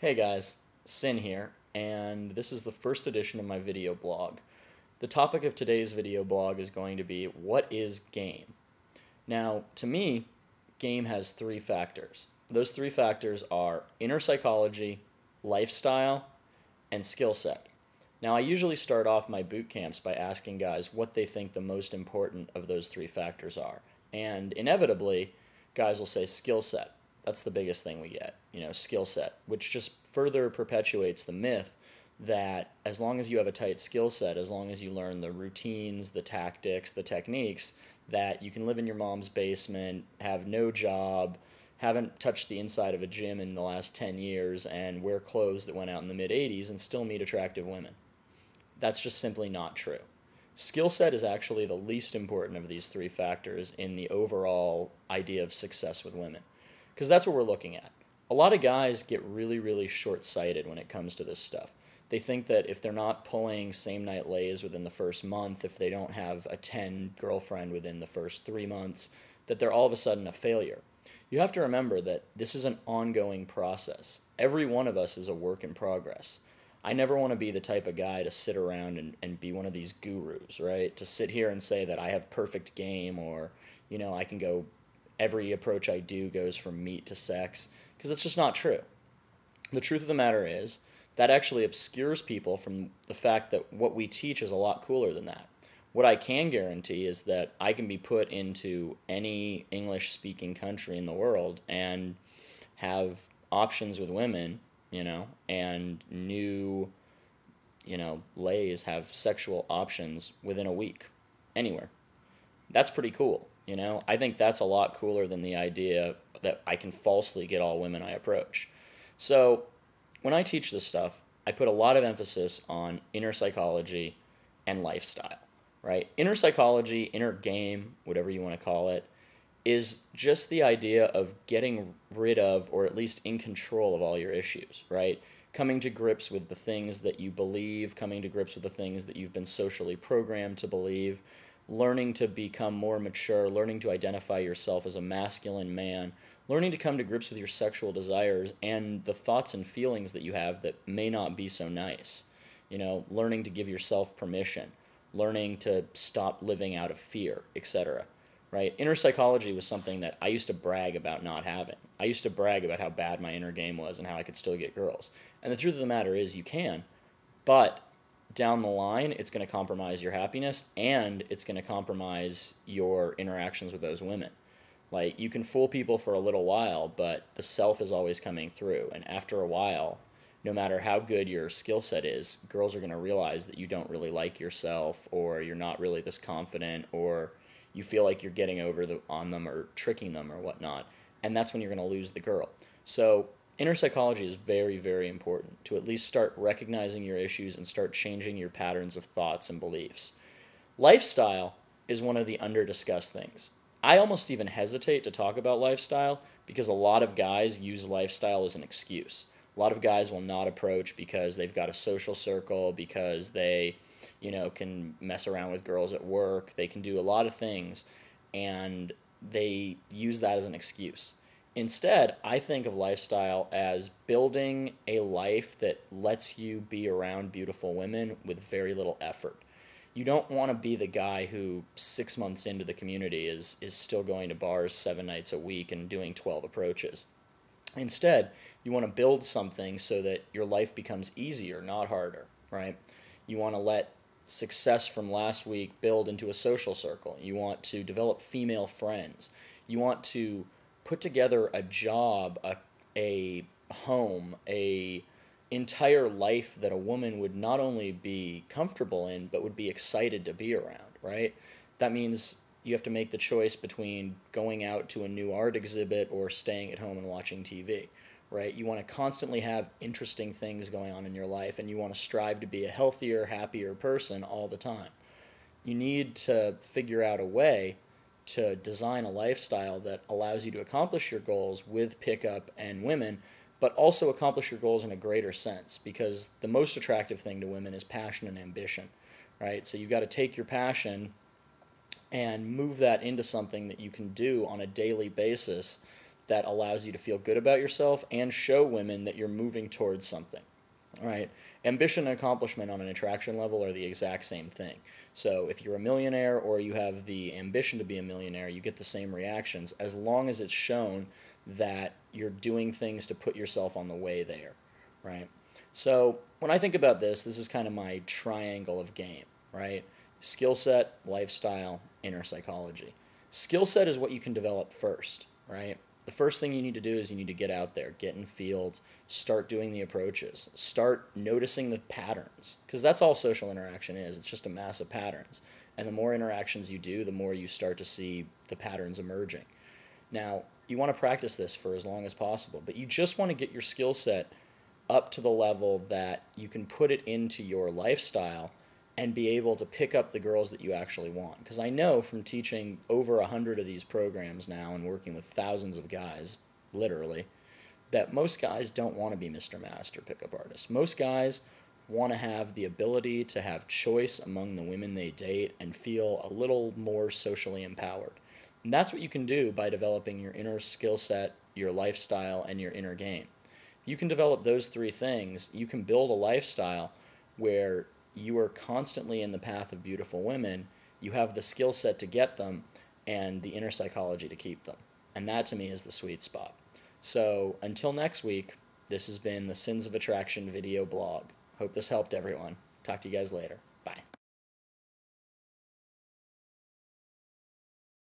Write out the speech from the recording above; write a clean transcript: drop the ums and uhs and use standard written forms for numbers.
Hey guys, Sin here, and this is the first edition of my video blog. The topic of today's video blog is going to be, what is game? Now, to me, game has three factors. Those three factors are inner psychology, lifestyle, and skill set. Now, I usually start off my boot camps by asking guys what they think the most important of those three factors are. And inevitably, guys will say skill set. That's the biggest thing we get, skill set, which just further perpetuates the myth that as long as you have a tight skill set, as long as you learn the routines, the tactics, the techniques, that you can live in your mom's basement, have no job, haven't touched the inside of a gym in the last 10 years, and wear clothes that went out in the mid 80s and still meet attractive women. That's just simply not true. Skill set is actually the least important of these three factors in the overall idea of success with women, because that's what we're looking at. A lot of guys get really, really short-sighted when it comes to this stuff. They think that if they're not pulling same-night lays within the first month, if they don't have a 10 girlfriend within the first 3 months, that they're all of a sudden a failure. You have to remember that this is an ongoing process. Every one of us is a work in progress. I never want to be the type of guy to sit around and be one of these gurus, right? To sit here and say that I have perfect game, or, I can go, every approach I do goes from meat to sex, because that's just not true. The truth of the matter is that actually obscures people from the fact that what we teach is a lot cooler than that. What I can guarantee is that I can be put into any English-speaking country in the world and have options with women, and new, lays, have sexual options within a week, anywhere. That's pretty cool, I think that's a lot cooler than the idea that I can falsely get all women I approach. So when I teach this stuff, I put a lot of emphasis on inner psychology and lifestyle, right? Inner psychology, inner game, whatever you want to call it, is just the idea of getting rid of, or at least in control of, all your issues, right? Coming to grips with the things that you believe, coming to grips with the things that you've been socially programmed to believe, learning to become more mature, learning to identify yourself as a masculine man, learning to come to grips with your sexual desires and the thoughts and feelings that you have that may not be so nice, learning to give yourself permission, learning to stop living out of fear, etc. Right? Inner psychology was something that I used to brag about not having. I used to brag about how bad my inner game was and how I could still get girls. And the truth of the matter is you can, but down the line, it's going to compromise your happiness, and it's going to compromise your interactions with those women. Like, you can fool people for a little while, but the self is always coming through. And after a while, no matter how good your skill set is, girls are going to realize that you don't really like yourself, or you're not really this confident, or you feel like you're getting over on them or tricking them or whatnot. And that's when you're going to lose the girl. So inner psychology is very, very important to at least start recognizing your issues and start changing your patterns of thoughts and beliefs. Lifestyle is one of the under-discussed things. I almost even hesitate to talk about lifestyle because a lot of guys use lifestyle as an excuse. A lot of guys will not approach because they've got a social circle, because they, can mess around with girls at work. They can do a lot of things, and they use that as an excuse. Instead, I think of lifestyle as building a life that lets you be around beautiful women with very little effort. You don't want to be the guy who 6 months into the community is still going to bars 7 nights a week and doing 12 approaches. Instead, you want to build something so that your life becomes easier, not harder, right? You want to let success from last week build into a social circle. You want to develop female friends. You want to put together a job, a home, a entire life that a woman would not only be comfortable in, but would be excited to be around, right? That means you have to make the choice between going out to a new art exhibit or staying at home and watching TV, right? You want to constantly have interesting things going on in your life, and you want to strive to be a healthier, happier person all the time. You need to figure out a way to design a lifestyle that allows you to accomplish your goals with pickup and women, but also accomplish your goals in a greater sense, because the most attractive thing to women is passion and ambition, right? So you've got to take your passion and move that into something that you can do on a daily basis that allows you to feel good about yourself and show women that you're moving towards something. All right. Ambition and accomplishment on an attraction level are the exact same thing. So if you're a millionaire or you have the ambition to be a millionaire, you get the same reactions as long as it's shown that you're doing things to put yourself on the way there, right? So when I think about this is kind of my triangle of game, right? Skill set, lifestyle, inner psychology. Skill set is what you can develop first, right? The first thing you need to do is you need to get out there, get in fields, start doing the approaches, start noticing the patterns, because that's all social interaction is. It's just a mass of patterns. And the more interactions you do, the more you start to see the patterns emerging. Now, you want to practice this for as long as possible, but you just want to get your skill set up to the level that you can put it into your lifestyle and be able to pick up the girls that you actually want. Because I know from teaching over 100 of these programs now and working with thousands of guys, literally, that most guys don't want to be Mr. Master pickup artists. Most guys want to have the ability to have choice among the women they date and feel a little more socially empowered. And that's what you can do by developing your inner skill set, your lifestyle, and your inner game. If you can develop those three things, you can build a lifestyle where you are constantly in the path of beautiful women, you have the skill set to get them, and the inner psychology to keep them. And that, to me, is the sweet spot. So, until next week, this has been the Sins of Attraction video blog. Hope this helped everyone. Talk to you guys later.